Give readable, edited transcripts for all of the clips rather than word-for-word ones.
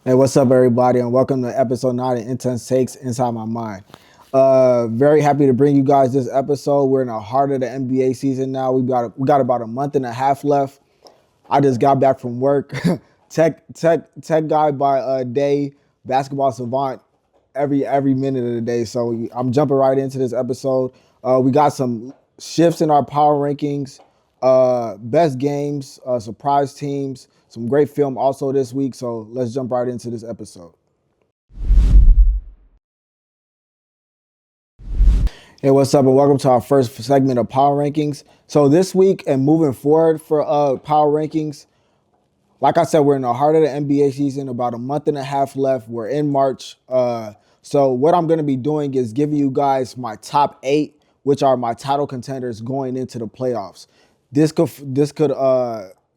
Hey, what's up, everybody, and welcome to episode 9 of Intense Takes Inside My Mind. Very happy to bring you guys this episode. We're in the heart of the NBA season now. We got about a month and a half left. I just got back from work. Tech guy by day, basketball savant every minute of the day. So I'm jumping right into this episode. We got some shifts in our power rankings, best games, surprise teams, some great film also this week. So let's jump right into this episode. Hey, what's up, and welcome to our first segment of Power Rankings. So this week and moving forward for Power Rankings, like I said, we're in the heart of the NBA season, about a month and a half left. We're in March. So what I'm going to be doing is giving you guys my top 8, which are my title contenders going into the playoffs. This could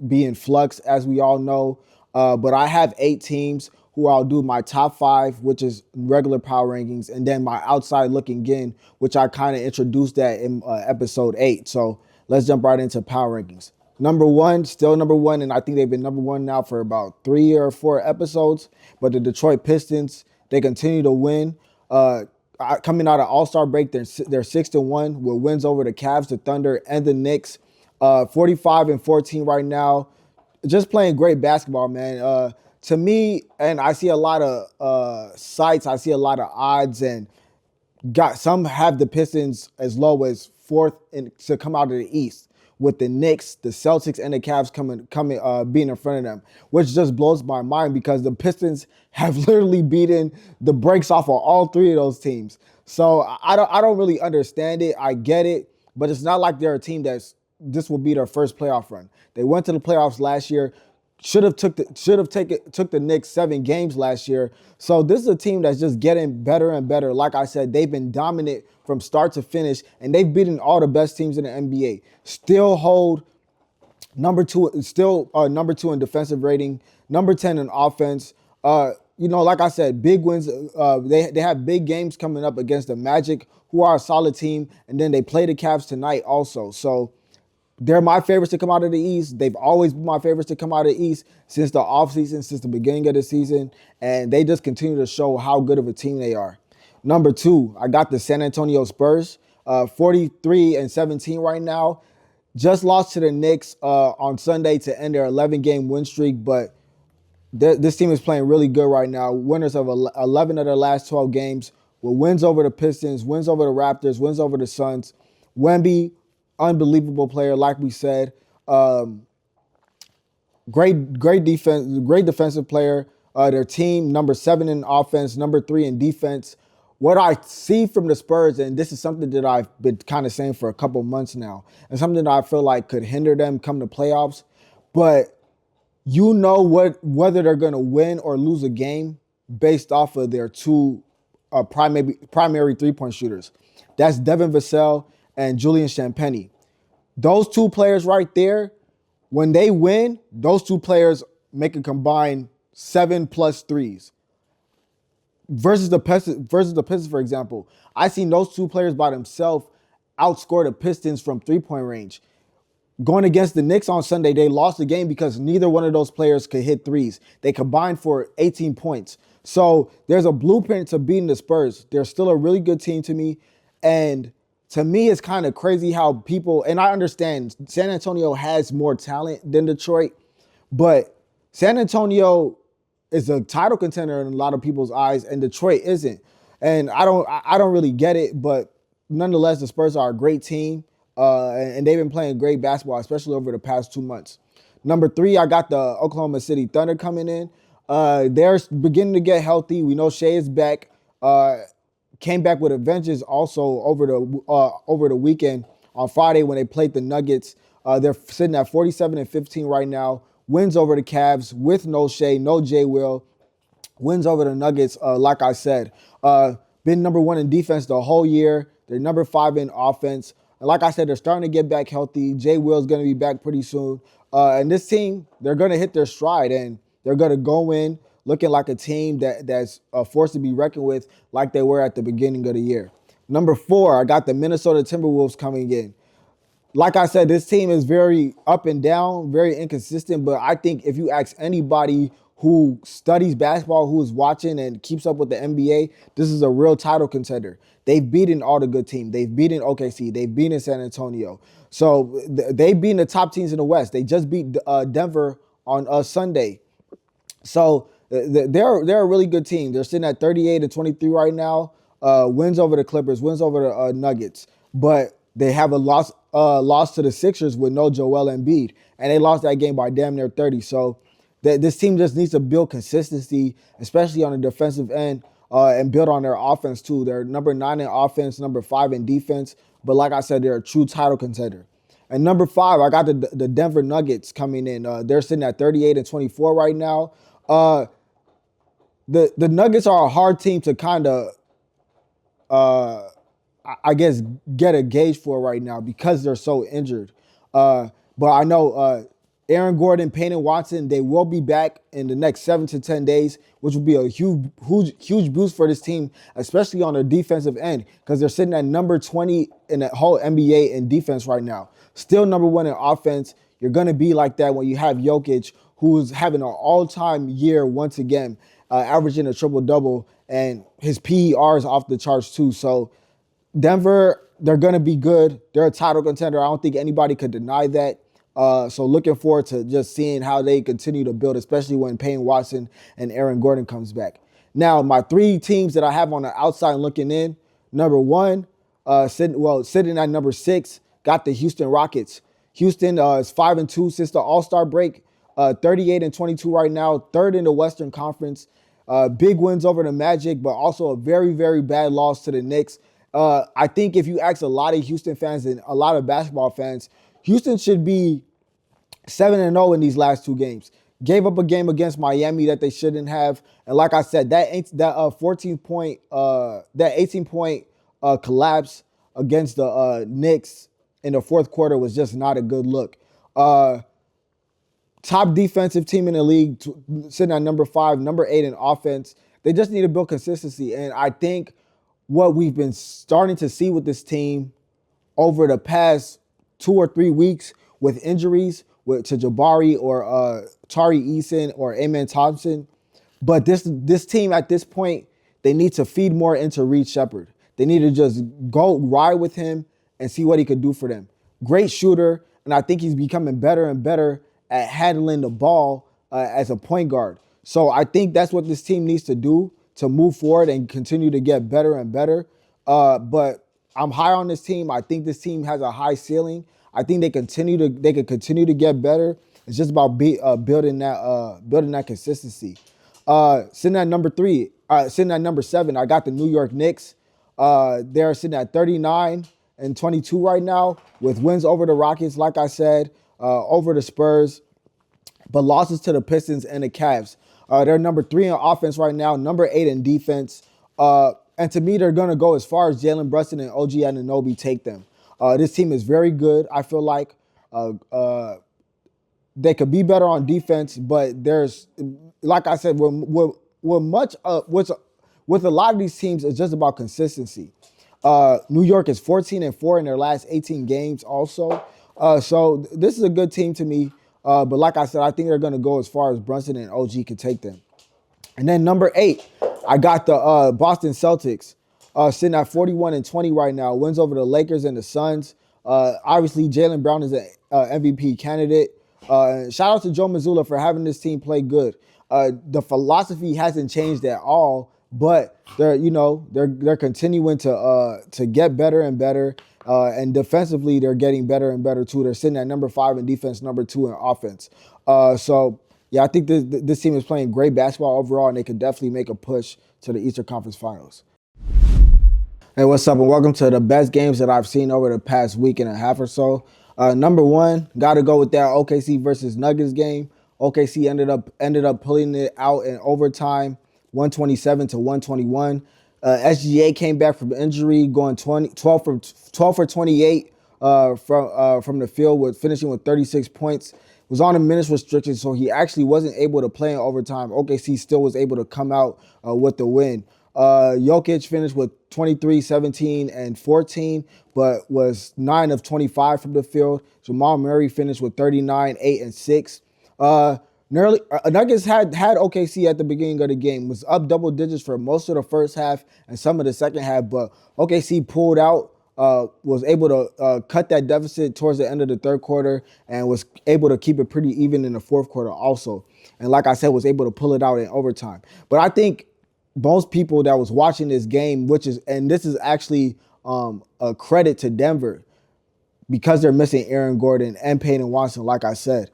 be in flux, as we all know, but I have 8 teams who I'll do my top 5, which is regular power rankings, and then my outside looking in, which I kind of introduced that in episode 8. So let's jump right into power rankings. Number one, still number one, and I think they've been number one now for about 3 or 4 episodes. But the Detroit Pistons, they continue to win. Coming out of All-Star break, they're 6-1 with wins over the Cavs, the Thunder, and the Knicks. 45-14 right now. Just playing great basketball, man. To me, and I see a lot of sites, I see a lot of odds, and got some have the Pistons as low as fourth to come out of the East, with the Knicks, the Celtics, and the Cavs coming being in front of them, which just blows my mind because the Pistons have literally beaten the brakes off of all 3 of those teams. So I don't really understand it. I get it, but it's not like they're a team this will be their first playoff run. They went to the playoffs last year. Took the Knicks 7 games last year. So this is a team that's just getting better and better. Like I said, they've been dominant from start to finish, and they've beaten all the best teams in the NBA. Still hold number two in defensive rating, number 10 in offense. Like I said, big wins. They have big games coming up against the Magic, who are a solid team, and then they play the Cavs tonight also. So they're my favorites to come out of the East. They've always been my favorites to come out of the East since the offseason, since the beginning of the season. And they just continue to show how good of a team they are. Number 2, I got the San Antonio Spurs, 43-17 right now. Just lost to the Knicks on Sunday to end their 11-game win streak, but this team is playing really good right now. Winners of 11 of their last 12 games with wins over the Pistons, wins over the Raptors, wins over the Suns. Wemby, unbelievable player, like we said. Great defense, great defensive player. Their team, number 7 in offense, number 3 in defense. What I see from the Spurs, and this is something that I've been kind of saying for a couple months now, and something that I feel like could hinder them come to playoffs, but whether they're going to win or lose a game based off of their 2 primary three-point shooters. That's Devin Vassell and Julian Champagnie. Those 2 players right there, when they win, those 2 players make a combined 7+ threes. Versus the Pistons, for example, I seen those 2 players by themselves outscore the Pistons from 3-point range. Going against the Knicks on Sunday, they lost the game because neither one of those players could hit threes. They combined for 18 points. So there's a blueprint to beating the Spurs. They're still a really good team to me. And to me, it's kind of crazy how people, and I understand San Antonio has more talent than Detroit, but San Antonio is a title contender in a lot of people's eyes, and Detroit isn't. And I don't really get it, but nonetheless, the Spurs are a great team, and they've been playing great basketball, especially over the past 2 months. Number 3, I got the Oklahoma City Thunder coming in. They're beginning to get healthy. We know Shea is back. Came back with a vengeance also over the weekend on Friday when they played the Nuggets. They're sitting at 47-15 right now. Wins over the Cavs with no Shea, no Jay Will. Wins over the Nuggets, like I said. Been number 1 in defense the whole year. They're number 5 in offense. And like I said, they're starting to get back healthy. Jay Will's going to be back pretty soon. And this team, they're going to hit their stride, and they're going to go in looking like a team that's a force to be reckoned with, like they were at the beginning of the year. Number 4, I got the Minnesota Timberwolves coming in. Like I said, this team is very up and down, very inconsistent, but I think if you ask anybody who studies basketball, who is watching and keeps up with the NBA, this is a real title contender. They've beaten all the good teams. They've beaten OKC. They've beaten San Antonio. So they've beaten the top teams in the West. They just beat Denver on Sunday. So they're a really good team. They're sitting at 38-23 right now. Wins over the Clippers, wins over the Nuggets, but they have a loss to the Sixers with no Joel Embiid, and they lost that game by damn near 30. So this team just needs to build consistency, especially on the defensive end, and build on their offense too. They're number 9 in offense, number 5 in defense, but like I said, they're a true title contender. And number 5, I got the Denver Nuggets coming in. They're sitting at 38-24 right now. The Nuggets are a hard team to kind of, I guess, get a gauge for right now because they're so injured. But I know Aaron Gordon, Peyton Watson, they will be back in the next 7 to 10 days, which will be a huge boost for this team, especially on the defensive end, because they're sitting at number 20 in the whole NBA in defense right now. Still number 1 in offense. You're going to be like that when you have Jokic, who's having an all-time year once again, averaging a triple-double, and his PER is off the charts too. So Denver, they're going to be good. They're a title contender. I don't think anybody could deny that. So looking forward to just seeing how they continue to build, especially when Peyton Watson and Aaron Gordon comes back. Now, my 3 teams that I have on the outside looking in, number 1, sitting at number 6, got the Houston Rockets. Houston is 5-2 since the All-Star break, 38-22 right now, 3rd in the Western Conference. Big wins over the Magic, but also a very, very bad loss to the Knicks. I think if you ask a lot of Houston fans and a lot of basketball fans, Houston should be 7-0 in these last 2 games. Gave up a game against Miami that they shouldn't have, and like I said, that 18-point collapse against the Knicks in the fourth quarter was just not a good look. Top defensive team in the league, sitting at number 5, number 8 in offense. They just need to build consistency, and I think what we've been starting to see with this team over the past 2 or 3 weeks with injuries to Jabari or Tari Eason or Amen Thompson. But this team at this point, they need to feed more into Reed Shepherd. They need to just go ride with him and see what he could do for them. Great shooter, and I think he's becoming better and better at handling the ball as a point guard. So I think that's what this team needs to do to move forward and continue to get better and better. But I'm high on this team. I think this team has a high ceiling. I think they can continue to get better. It's just about building that consistency. Sitting at number 7, I got the New York Knicks. They're sitting at 39-22 right now with wins over the Rockets, like I said, over the Spurs, but losses to the Pistons and the Cavs. They're number 3 in offense right now, number 8 in defense. And to me, they're going to go as far as Jalen Brunson and OG Anunoby take them. This team is very good. I feel like they could be better on defense, but there's, like I said, with a lot of these teams, it's just about consistency. New York is 14-4 in their last 18 games also. So this is a good team to me. But like I said, I think they're going to go as far as Brunson and OG can take them. And then number 8, I got the Boston Celtics sitting at 41-20 right now. Wins over the Lakers and the Suns. Obviously, Jaylen Brown is an MVP candidate. Shout out to Joe Mazzulla for having this team play good. The philosophy hasn't changed at all, but they're continuing to get better and better. And defensively, they're getting better and better too. They're sitting at number 5 in defense, number 2 in offense. So yeah, I think this team is playing great basketball overall, and they could definitely make a push to the Eastern Conference Finals. Hey, what's up, and welcome to the best games that I've seen over the past week and a half or so. Number 1, got to go with that OKC versus Nuggets game. OKC ended up pulling it out in overtime, 127-121. SGA came back from injury, going 12 for 28 from the field, finishing with 36 points. Was on a minutes restriction, so he actually wasn't able to play in overtime. OKC still was able to come out with the win. Jokic finished with 23, 17, and 14, but was 9 of 25 from the field. Jamal Murray finished with 39, 8, and 6. Nuggets had OKC at the beginning of the game, was up double digits for most of the first half and some of the second half, but OKC pulled out, was able to cut that deficit towards the end of the third quarter and was able to keep it pretty even in the fourth quarter also. And like I said, was able to pull it out in overtime. But I think most people that was watching this game, and this is actually a credit to Denver because they're missing Aaron Gordon and Peyton Watson, like I said.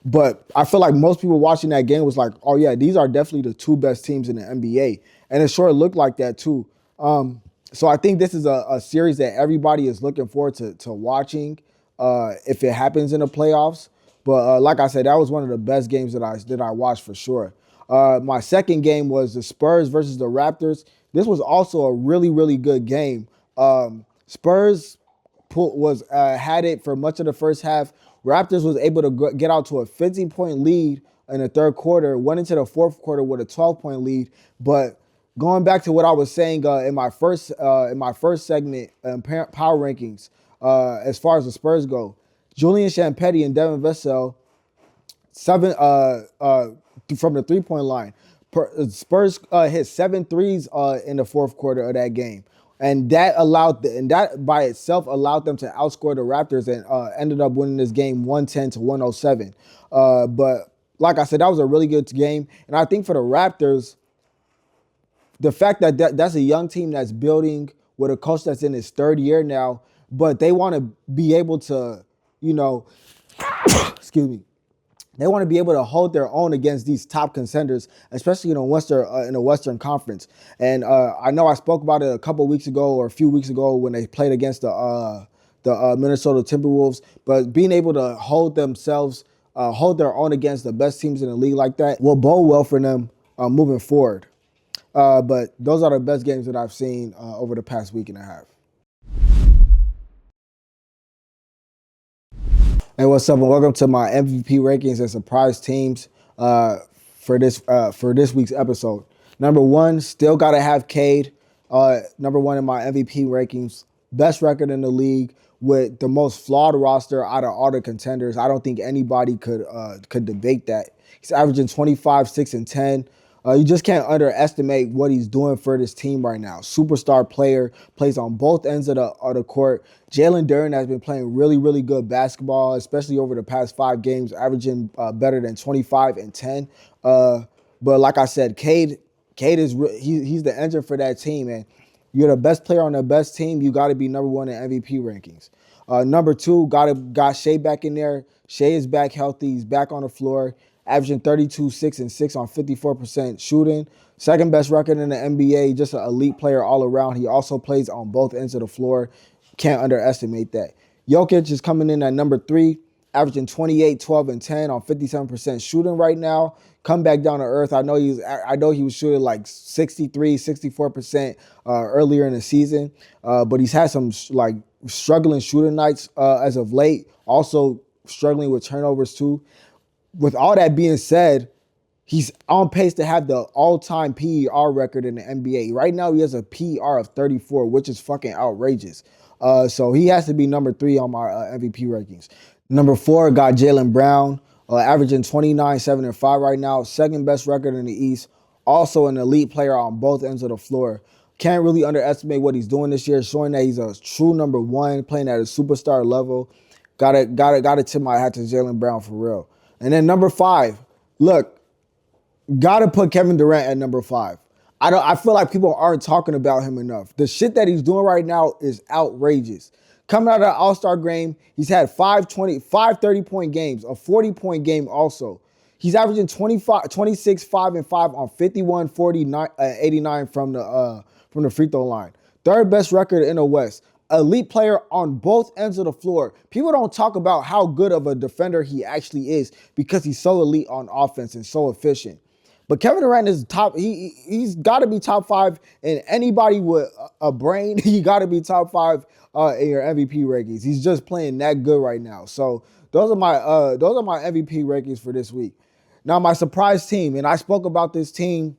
But I feel like most people watching that game was like, oh yeah, these are definitely the two best teams in the NBA. And it sure looked like that too. So I think this is a series that everybody is looking forward to watching if it happens in the playoffs. But like I said, that was one of the best games that I watched for sure. My second game was the Spurs versus the Raptors. This was also a really, really good game. Spurs had it for much of the first half. Raptors was able to get out to a 15-point lead in the third quarter, went into the fourth quarter with a 12-point lead. But going back to what I was saying in my first segment, power rankings, as far as the Spurs go, Julian Champetti and Devin Vassell, from the 3-point line. Spurs hit 7 threes in the fourth quarter of that game. And that by itself allowed them to outscore the Raptors and ended up winning this game 110-107. But like I said, that was a really good game. And I think for the Raptors, the fact that's a young team that's building with a coach that's in his third year now, but they want to be able to, excuse me, they want to be able to hold their own against these top contenders, especially in the Western Conference. And I know I spoke about it a couple weeks ago or a few weeks ago when they played against the Minnesota Timberwolves. But being able to hold their own against the best teams in the league like that will bode well for them moving forward. But those are the best games that I've seen over the past week and a half. Hey, what's up, and welcome to my MVP rankings and surprise teams for this week's episode. Number one, still gotta have Cade. Number one in my MVP rankings, best record in the league with the most flawed roster out of all the contenders. I don't think anybody could debate that. He's averaging 25, 6, and 10. You just can't underestimate what he's doing for this team right now. Superstar player, plays on both ends of the court. Jalen Duren has been playing really, really good basketball, especially over the past 5 games, averaging better than 25 and 10. But like I said, Cade is he's the engine for that team, and you're the best player on the best team. You got to be number one in MVP rankings. Number two, got Shea back in there. Shea is back healthy. He's back on the floor, averaging 32, 6, and 6 on 54% shooting. Second best record in the NBA, just an elite player all around. He also plays on both ends of the floor. Can't underestimate that. Jokic is coming in at number 3, averaging 28, 12, and 10 on 57% shooting right now. Come back down to earth. I know he was shooting like 63, 64% earlier in the season, but he's had some struggling shooting nights as of late. Also struggling with turnovers too. With all that being said, he's on pace to have the all-time PER record in the NBA. Right now, he has a PER of 34, which is fucking outrageous. So he has to be number 3 on my MVP rankings. Number 4, got Jaylen Brown, averaging 29, 7, and 5 right now. Second best record in the East. Also an elite player on both ends of the floor. Can't really underestimate what he's doing this year, showing that he's a true number 1, playing at a superstar level. Gotta tip my hat to Jaylen Brown for real. And then number 5, look, gotta put Kevin Durant at number 5. I feel like people aren't talking about him enough. The shit that he's doing right now is outrageous. Coming out of the All-Star game, he's had 5 30-point games, a 40-point game also. He's averaging 26, 5, and 5 on 51, 40, 89 from the free throw line. Third best record in the West. Elite player on both ends of the floor. People don't talk about how good of a defender he actually is because he's so elite on offense and so efficient. But Kevin Durant is top. He's got to be top 5, and anybody with a brain, he got to be top 5 in your MVP rankings. He's just playing that good right now. So those are my MVP rankings for this week. Now my surprise team, and I spoke about this team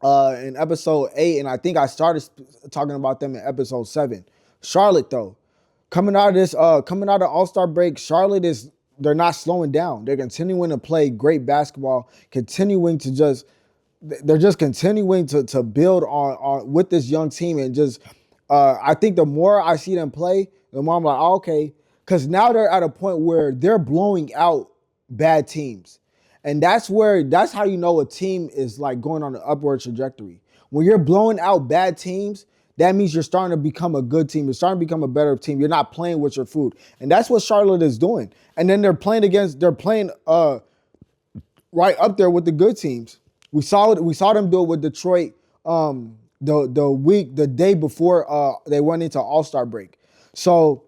in episode 8, and I think I started talking about them in episode 7. Charlotte, though, coming out of All-Star break, Charlotte is not slowing down. They're continuing to play great basketball, continuing to just they're just continuing to build on with this young team and just I think the more I see them play, the more I'm like, oh, okay, because now they're at a point where they're blowing out bad teams. And that's how you know a team is like going on an upward trajectory. When you're blowing out bad teams, that means you're starting to become a good team. You're starting to become a better team. You're not playing with your food. And that's what Charlotte is doing. And then they're playing right up there with the good teams. We saw them do it with Detroit the day before they went into All-Star break. So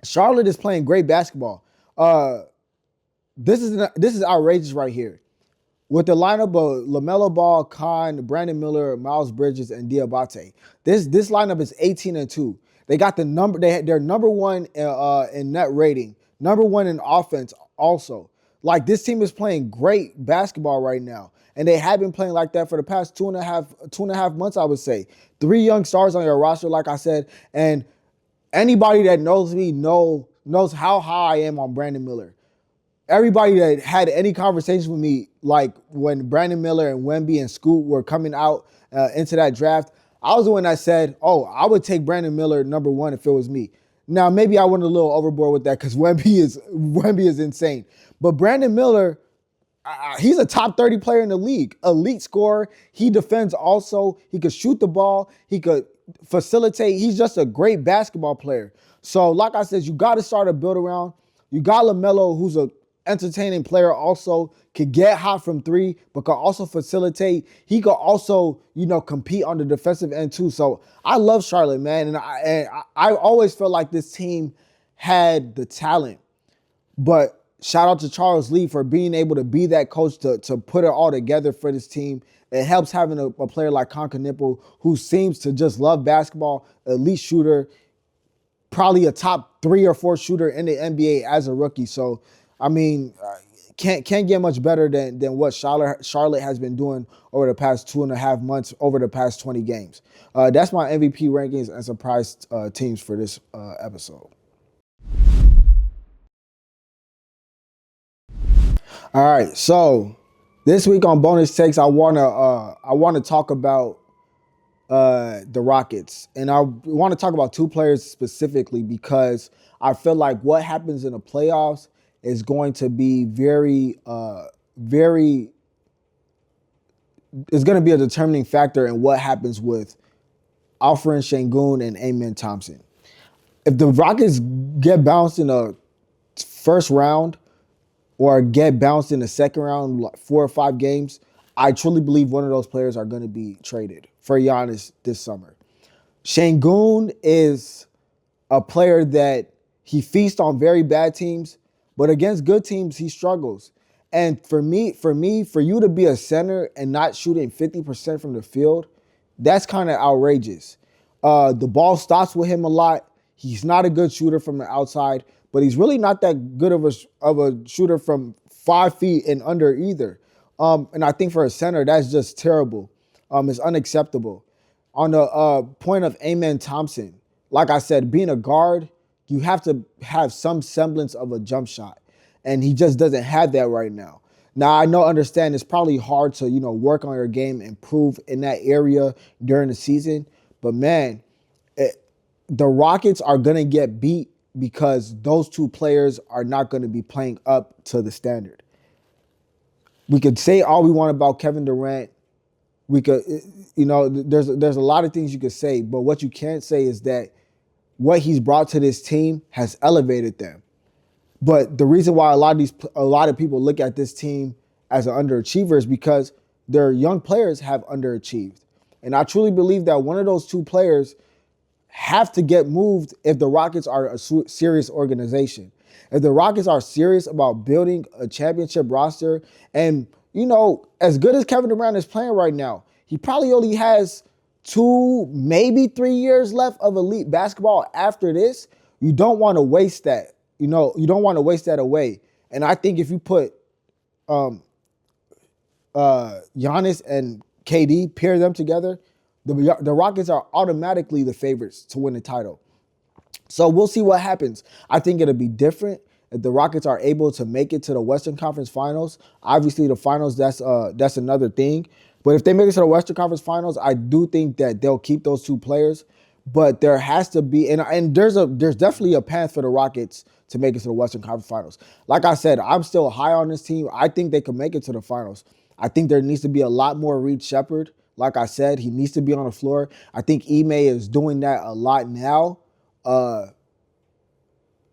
Charlotte is playing great basketball. This is outrageous right here. With the lineup of LaMelo Ball, Khan, Brandon Miller, Miles Bridges, and Diabate, this lineup is 18-2. They got the number. They're number one in net rating, number one in offense. Also, like this team is playing great basketball right now, and they have been playing like that for the past two and a half months. I would say 3 young stars on your roster, like I said, and anybody that knows me knows how high I am on Brandon Miller. Everybody that had any conversation with me, like when Brandon Miller and Wemby and Scoot were coming out into that draft, I was the one that said, oh, I would take Brandon Miller number one if it was me. Now, maybe I went a little overboard with that because Wemby is insane. But Brandon Miller, he's a top 30 player in the league, elite scorer. He defends also. He could shoot the ball. He could facilitate. He's just a great basketball player. So, like I said, you got to start a build around. You got LaMelo, who's a entertaining player, also could get hot from three, but could also facilitate. He could also, compete on the defensive end too. So I love Charlotte, man, and I always felt like this team had the talent. But shout out to Charles Lee for being able to be that coach to put it all together for this team. It helps having a player like Concacaf who seems to just love basketball, elite shooter, probably a top 3 or 4 shooter in the NBA as a rookie. So, I mean, can't get much better than what Charlotte has been doing over the past 2.5 months, over the past 20 games. That's my MVP rankings and surprise teams for this episode. All right, so this week on Bonus Takes, I wanna talk about the Rockets, and I want to talk about 2 players specifically because I feel like what happens in the playoffs is going to be is going to be a determining factor in what happens with Alperen Sengun and Amen Thompson. If the Rockets get bounced in the first round or get bounced in the second round, like 4 or 5 games, I truly believe one of those players are going to be traded for Giannis this summer. Sengun is a player that he feasts on very bad teams, but against good teams, he struggles. And for you to be a center and not shooting 50% from the field, that's kind of outrageous. The ball stops with him a lot. He's not a good shooter from the outside, but he's really not that good of a shooter from 5 feet and under either. And I think for a center, that's just terrible. It's unacceptable. On the point of Amen Thompson, like I said, being a guard, you have to have some semblance of a jump shot. And he just doesn't have that right now. Now, I understand it's probably hard to, work on your game, improve in that area during the season. But, man, the Rockets are going to get beat because those 2 players are not going to be playing up to the standard. We could say all we want about Kevin Durant. We could, there's a lot of things you could say, but what you can't say is that what he's brought to this team has elevated them. But the reason why a lot of people look at this team as an underachiever is because their young players have underachieved. And I truly believe that one of those 2 players have to get moved if the Rockets are a serious organization. If the Rockets are serious about building a championship roster, and, as good as Kevin Durant is playing right now, he probably only has 2, maybe 3 years left of elite basketball after this. You don't want to waste that. You don't want to waste that away. And I think if you put Giannis and KD, pair them together, the Rockets are automatically the favorites to win the title. So we'll see what happens. I think it'll be different. if the Rockets are able to make it to the Western Conference Finals, obviously the finals, that's another thing. But if they make it to the Western Conference Finals, I do think that they'll keep those two players. But there has to be, and there's definitely a path for the Rockets to make it to the Western Conference Finals. Like I said, I'm still high on this team. I think they can make it to the finals. I think there needs to be a lot more Reed Shepherd. Like I said, he needs to be on the floor. I think Ime is doing that a lot now,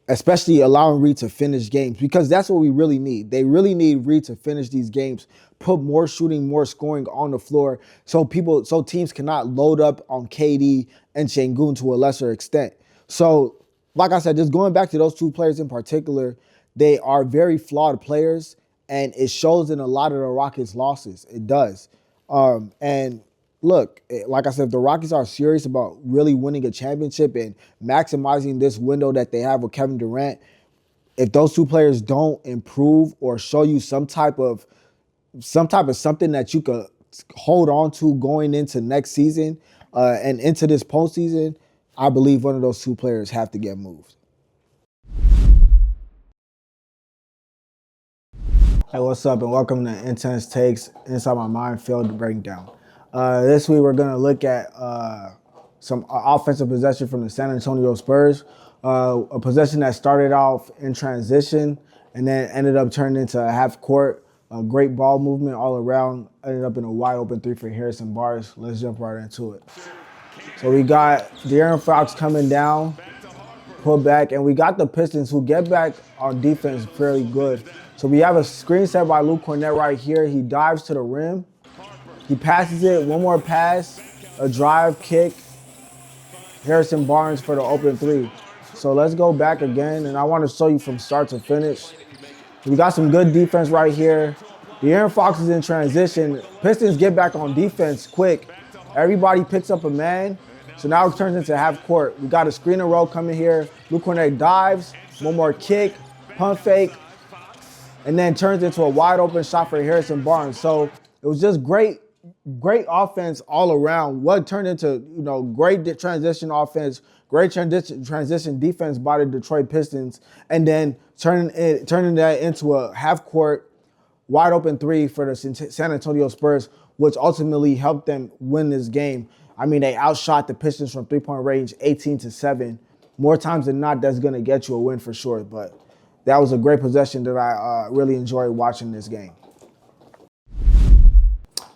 especially allowing Reed to finish games, because that's what we really need. They really need Reed to finish these games, put more shooting, more scoring on the floor, so teams cannot load up on KD and Sengun to a lesser extent. So, like I said, just going back to those two players in particular, they are very flawed players, and it shows in a lot of the Rockets' losses. It does. And look, like I said, if the Rockets are serious about really winning a championship and maximizing this window that they have with Kevin Durant, if those two players don't improve or show you some type of something that you could hold on to going into next season and into this postseason, I believe one of those two players have to get moved. Hey, what's up, and welcome to Intense Takes Inside My Mind Field Breakdown. This week we're going to look at some offensive possession from the San Antonio Spurs, a possession that started off in transition and then ended up turning into a half court. A great ball movement all around, ended up in a wide open three for Harrison Barnes. Let's jump right into it. So we got De'Aaron Fox coming down, pull back, and we got the Pistons who get back on defense fairly good. So we have a screen set by Luke Kornet right here. He dives to the rim. He passes it, one more pass, a drive, kick. Harrison Barnes for the open three. So let's go back again, and I want to show you from start to finish. We got some good defense right here. De'Aaron Fox is in transition. Pistons get back on defense quick. Everybody picks up a man. So now it turns into half court. We got a screen and roll coming here. Luke Kornet dives, one more kick, pump fake, and then turns into a wide open shot for Harrison Barnes. So it was just great offense all around. What turned into, great transition offense, great transition defense by the Detroit Pistons, and then turning that into a half court wide open three for the San Antonio Spurs, which ultimately helped them win this game. I mean, they outshot the Pistons from three-point range 18-7. More times than not, that's going to get you a win for sure. But that was a great possession that I really enjoyed watching this game.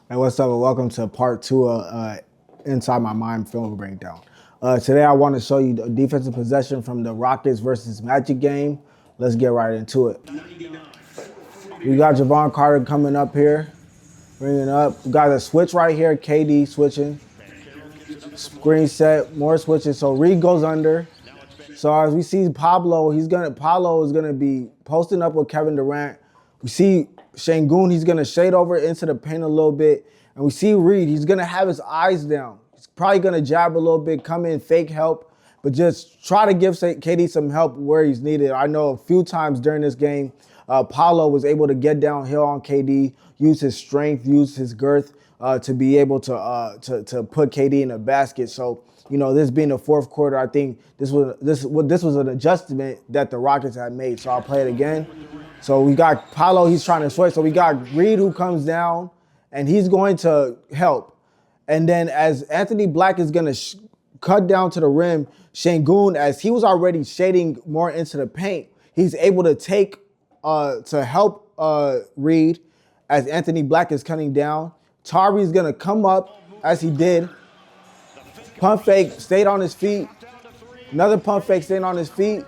Hey, what's up, and welcome to part 2 of Inside My Mind Film Breakdown. Today I want to show you the defensive possession from the Rockets versus Magic game. Let's get right into it. We got Jevon Carter coming up here, bringing up. We got a switch right here, KD switching. Screen set, more switches. So Reed goes under. So as we see Pablo is gonna be posting up with Kevin Durant. We see Sengun, he's gonna shade over into the paint a little bit. And we see Reed, he's gonna have his eyes down. He's probably gonna jab a little bit, come in, fake help, but just try to give KD some help where he's needed. I know a few times during this game, Paulo was able to get downhill on KD, use his strength, use his girth to be able to put KD in a basket. So, this being the fourth quarter, I think this was an adjustment that the Rockets had made. So I'll play it again. So we got Paulo, he's trying to switch. So we got Reed who comes down, and he's going to help. And then as Anthony Black is going to cut down to the rim, Sengun, as he was already shading more into the paint, he's able to take to help Reed as Anthony Black is cutting down. Tari's going to come up as he did. Pump fake, stayed on his feet. Another pump fake, staying on his feet.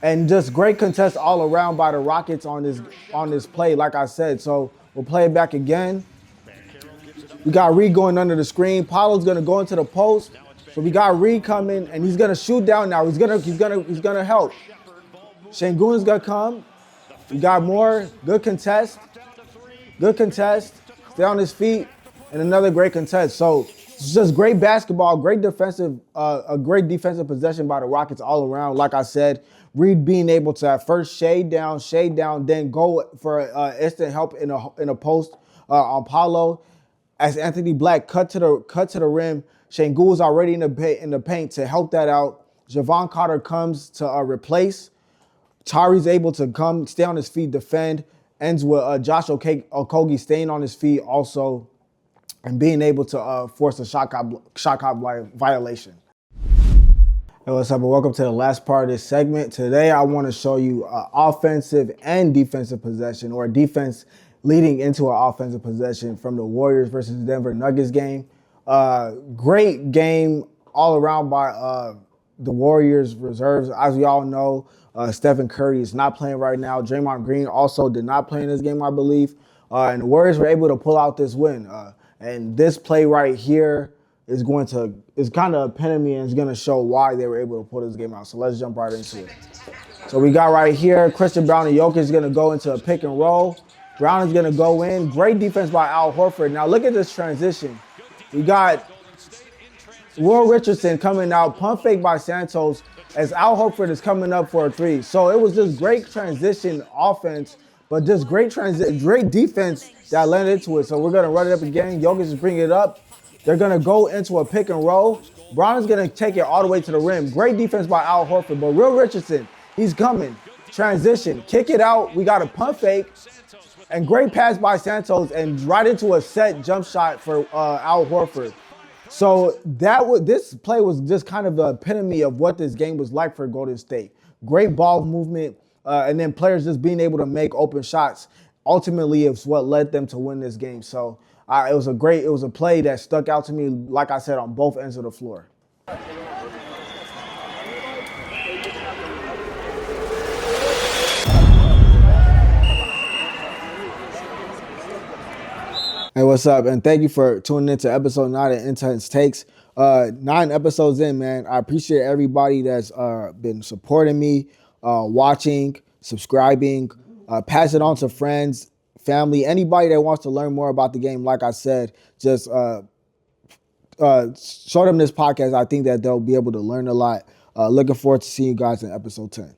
And just great contest all around by the Rockets on this play, like I said. So we'll play it back again. We got Reed going under the screen. Paulo's gonna go into the post. So we got Reed coming, and he's gonna shoot down now. He's gonna help. Sengun's gonna come. We got more good contest. Good contest. Stay on his feet, and another great contest. So it's just great basketball, a great defensive possession by the Rockets all around. Like I said, Reed being able to at first shade down, then go for instant help in a post on Paulo. As Anthony Black cut to the rim, Sengun was already in the paint to help that out. Jevon Carter comes to replace. Tari's able to come, stay on his feet, defend. Ends with Josh Okogie staying on his feet also and being able to force a shot clock violation. Hey, what's up, and welcome to the last part of this segment. Today, I want to show you offensive and defensive possession, or defense leading into an offensive possession from the Warriors versus Denver Nuggets game. Great game all around by the Warriors reserves. As we all know, Stephen Curry is not playing right now. Draymond Green also did not play in this game, I believe. And the Warriors were able to pull out this win. And this play right here is kind of epitome and is going to show why they were able to pull this game out. So let's jump right into it. So we got right here, Christian Braun and Jokic is going to go into a pick and roll. Brown is going to go in. Great defense by Al Horford. Now look at this transition. We got Will Richardson coming out, pump fake by Santos as Al Horford is coming up for a three. So it was just great transition offense, but just great defense that led into it. So we're going to run it up again. Jokic is bringing it up. They're going to go into a pick and roll. Brown is going to take it all the way to the rim. Great defense by Al Horford, but Will Richardson, he's coming. Transition, kick it out. We got a pump fake. And great pass by Santos and right into a set jump shot for Al Horford. So this play was just kind of the epitome of what this game was like for Golden State. Great ball movement, and then players just being able to make open shots. Ultimately, it's what led them to win this game. So it was a play that stuck out to me, like I said, on both ends of the floor. Hey, what's up? And thank you for tuning in to episode 9 of Intense Takes. 9 episodes in, man. I appreciate everybody that's been supporting me, watching, subscribing. Pass it on to friends, family, anybody that wants to learn more about the game. Like I said, just show them this podcast. I think that they'll be able to learn a lot. Looking forward to seeing you guys in episode 10.